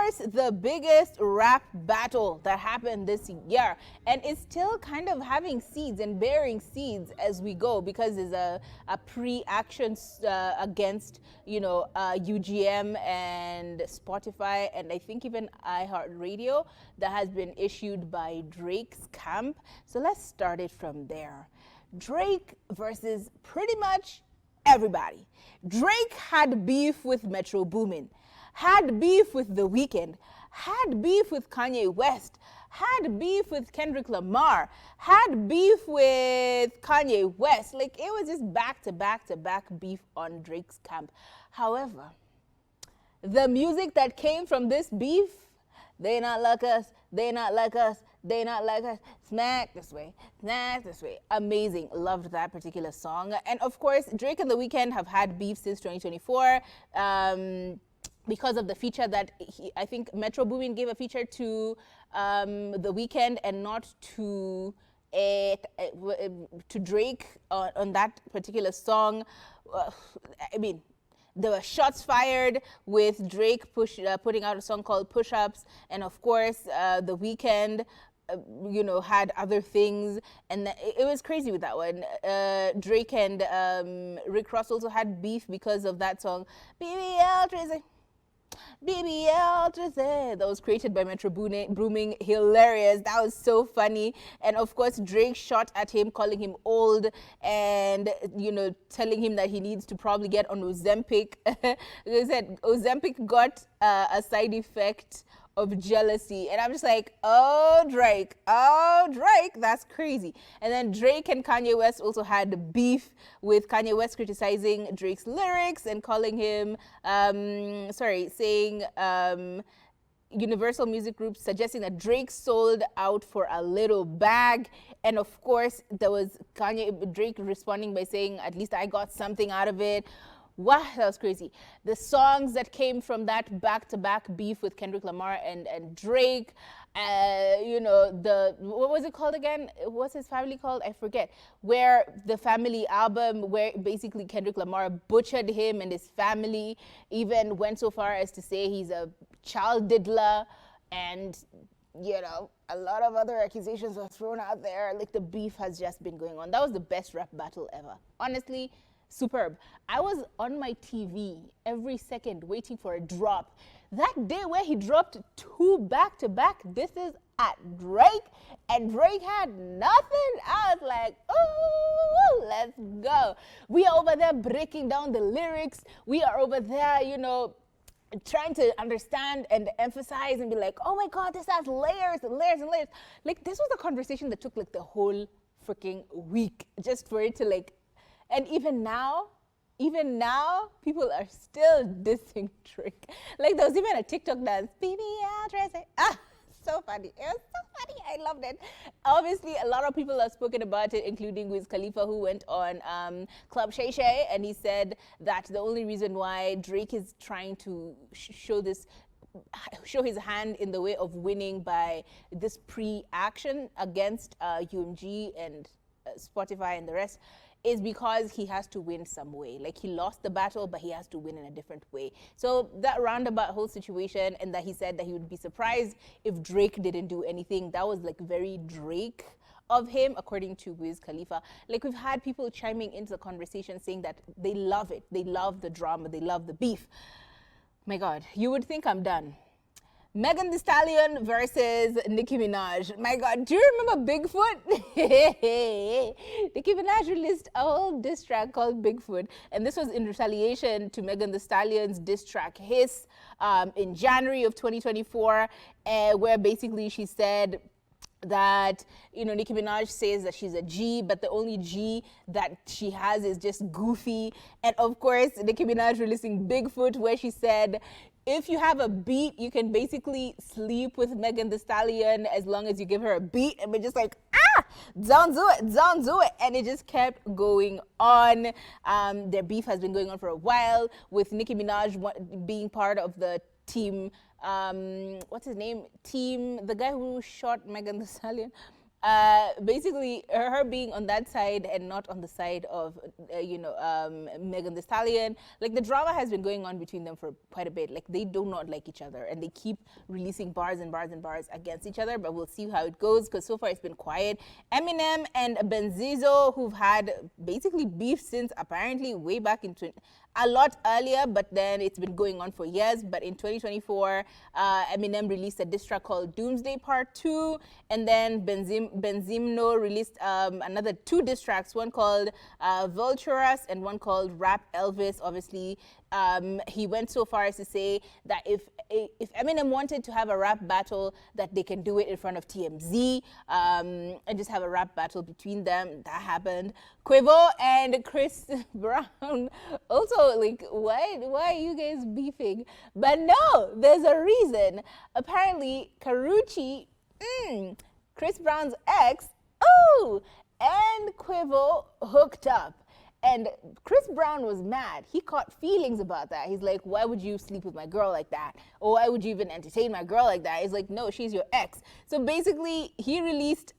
course, the biggest rap battle that happened this year, and it's still kind of having seeds and bearing seeds as we go, because there's a pre-action against, UGM and Spotify, and I think even iHeartRadio, that has been issued by Drake's camp. So let's start it from there. Drake versus pretty much everybody. Drake had beef with Metro Boomin, had beef with The Weeknd, had beef with Kanye West, had beef with Kendrick Lamar, had beef with Kanye West. Like, it was just back to back to back beef on Drake's camp. However, the music that came from this beef, they not like us, they not like us, they not like us, smack this way, smack this way. Amazing. Loved that particular song. And of course, Drake and The Weeknd have had beef since 2024. Because of the feature that I think Metro Boomin gave a feature to The Weeknd and not to Drake on that particular song. I mean, there were shots fired with Drake putting out a song called Push Ups, and of course The Weeknd had other things, and it was crazy with that one. Drake and Rick Ross also had beef because of that song, BBL Tracy. BBL Tracy, that was created by Metro Boomin. Hilarious. That was so funny. And of course, Drake shot at him, calling him old, and telling him that he needs to probably get on Ozempic. They said Ozempic got a side effect of jealousy, and I'm just like, oh Drake, that's crazy. And then Drake and Kanye West also had beef, with Kanye West criticizing Drake's lyrics and calling him saying Universal Music Group suggesting that Drake sold out for a little bag. And of course, there was Drake responding by saying, at least I got something out of it. Wow, that was crazy. The songs that came from that back-to-back beef with Kendrick Lamar and Drake, what was it called again? What's his family called? I forget. Where the family album, where basically Kendrick Lamar butchered him and his family, even went so far as to say he's a child diddler, and a lot of other accusations were thrown out there. Like, the beef has just been going on. That was the best rap battle ever. Honestly, superb. I was on my TV every second waiting for a drop. That day where he dropped 2 back-to-back disses at Drake, and Drake had nothing, I was like, oh, let's go. We are over there breaking down the lyrics. We are over there, trying to understand and emphasize and be like, oh my God, this has layers and layers and layers. Like, this was a conversation that took like the whole freaking week just for it to and even now, people are still dissing Drake. Like, there was even a TikTok dance, BBL Tracy. So funny. It was so funny. I loved it. Obviously, a lot of people have spoken about it, including Wiz Khalifa, who went on Club Shay Shay, and he said that the only reason why Drake is trying to show his hand in the way of winning by this pre-action against UMG and Spotify and the rest is because he has to win some way. Like, he lost the battle, but he has to win in a different way. So that roundabout whole situation, and that he said that he would be surprised if Drake didn't do anything, that was like very Drake of him, according to Wiz Khalifa. Like, we've had people chiming into the conversation saying that they love it. They love the drama. They love the beef. My God, you would think I'm done. Megan Thee Stallion versus Nicki Minaj. My God, do you remember Bigfoot? Nicki Minaj released a whole diss track called Bigfoot, and this was in retaliation to Megan Thee Stallion's diss track Hiss in January of 2024, where basically she said that, Nicki Minaj says that she's a G, but the only G that she has is just goofy. And of course, Nicki Minaj releasing Bigfoot, where she said, if you have a beat, you can basically sleep with Megan Thee Stallion as long as you give her a beat. And we're just like, don't do it. And it just kept going on. Their beef has been going on for a while, with Nicki Minaj being part of the team, what's his name? The guy who shot Megan Thee Stallion. Basically, her being on that side and not on the side of, Megan Thee Stallion. Like, the drama has been going on between them for quite a bit. Like, they do not like each other, and they keep releasing bars and bars and bars against each other. But we'll see how it goes, because so far it's been quiet. Eminem and Benzizo, who've had basically beef since apparently way back in a lot earlier, but then it's been going on for years. But in 2024, Eminem released a diss track called Doomsday Part 2, and then Benzimno released another 2 diss tracks, one called Vulturous and one called Rap Elvis. Obviously, he went so far as to say that if Eminem wanted to have a rap battle, that they can do it in front of TMZ, and just have a rap battle between them. That happened. Quavo and Chris Brown also, like, why are you guys beefing? But no, there's a reason. Apparently, Karuchi, Chris Brown's ex, and Quavo hooked up. And Chris Brown was mad. He caught feelings about that. He's like, why would you sleep with my girl like that? Or why would you even entertain my girl like that? He's like, no, she's your ex. So basically, he released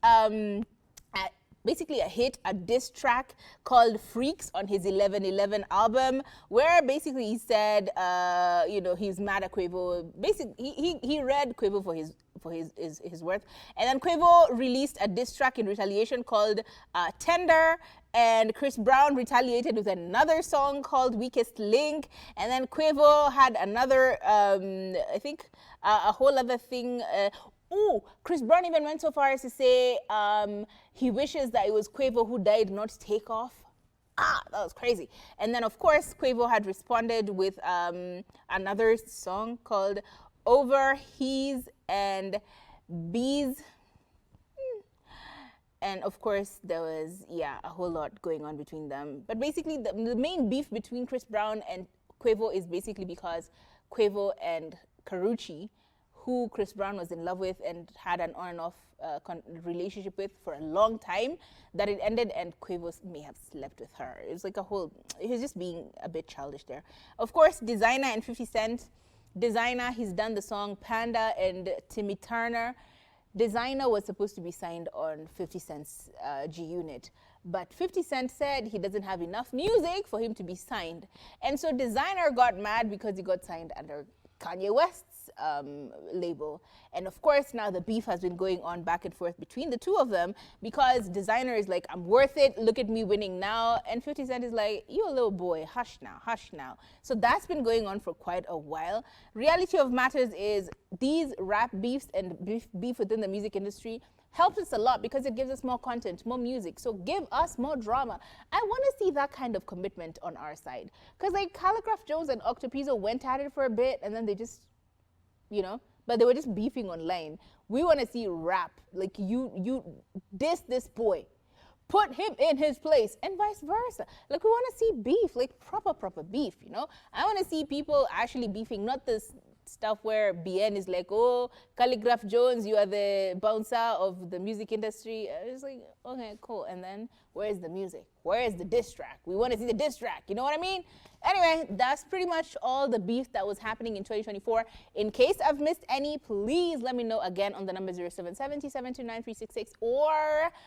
basically a diss track called Freaks on his 11/11 album, where basically he said, he's mad at Quavo. Basically, he read Quavo for his worth. And then Quavo released a diss track in retaliation called Tender, and Chris Brown retaliated with another song called Weakest Link. And then Quavo had another, I think, a whole other thing. Chris Brown even went so far as to say he wishes that it was Quavo who died, not Takeoff. That was crazy. And then, of course, Quavo had responded with another song called Over He's and Bees. And of course, there was, a whole lot going on between them. But basically, the main beef between Chris Brown and Quavo is basically because Quavo and Karuchi, who Chris Brown was in love with and had an on and off relationship with for a long time, that it ended, and Quavo may have slept with her. It was like he was just being a bit childish there. Of course, Designer and 50 Cent. Designer, he's done the song Panda and Timmy Turner. Designer was supposed to be signed on 50 Cent's G Unit, but 50 Cent said he doesn't have enough music for him to be signed. And so Designer got mad because he got signed under Kanye West's label. And of course, now the beef has been going on back and forth between the two of them, because Designer is like, I'm worth it, look at me winning now. And 50 Cent is like, you a little boy, hush now, hush now. So that's been going on for quite a while. Reality of matters is, these rap beefs and beef within the music industry helps us a lot, because it gives us more content, more music. So give us more drama. I want to see that kind of commitment on our side. Because like Calligraph Jones and Octopizzo went at it for a bit, and then they just, but they were just beefing online. We want to see rap. Like, you diss this boy, put him in his place, and vice versa. Like, we want to see beef, like proper beef, I want to see people actually beefing, not this stuff where BN is like, oh, Calligraph Jones, you are the bouncer of the music industry. It's like, okay, cool. And then where's the music? Where is the diss track? We want to see the diss track. You know what I mean? Anyway, that's pretty much all the beef that was happening in 2024. In case I've missed any, please let me know again on the number 0770-729-366, or